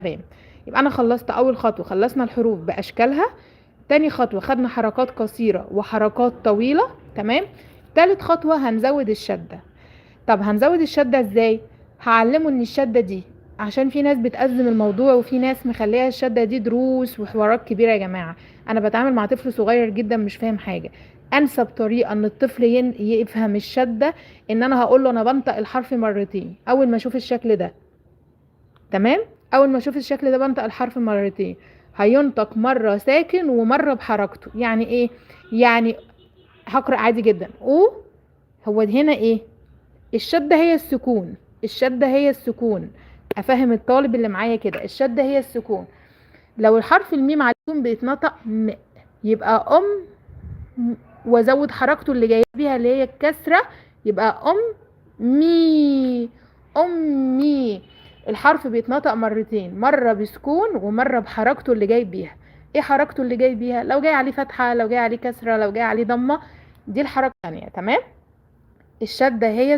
تمام. يبقى انا خلصت اول خطوه، خلصنا الحروف باشكالها. تاني خطوه خدنا حركات قصيره وحركات طويله. تمام. تالت خطوه هنزود الشده. طب هنزود الشده ازاي؟ هعلمه ان الشده دي، عشان في ناس بتأزم الموضوع وفي ناس مخليها الشده دي دروس وحوارات كبيره. يا جماعه انا بتعامل مع طفل صغير جدا مش فاهم حاجه. انسب طريقه ان الطفل يفهم الشده ان انا هقول له انا بنطق الحرف مرتين اول ما اشوف الشكل ده. تمام. اول ما اشوف الشكل ده بنطق الحرف مرتين. هينطق مره ساكن ومره بحركته. يعني ايه؟ يعني هقرأ عادي جدا هو هنا ايه؟ الشدة هي السكون. الشدة هي السكون. افهم الطالب اللي معايا كده، الشدة هي السكون. لو الحرف الميم على السكون بيتنطق يبقى وازود حركته اللي جايه بيها اللي هي الكسره، يبقى مي. امي. الحرف بيتنطق مرتين، مره بسكون ومره بحركته اللي جاي بيها. ايه حركته اللي جاي بيها؟ لو جاي عليه فتحه، لو جاي عليه كسره، لو جاي عليه ضمه، دي الحركه الثانيه. تمام. الشده هي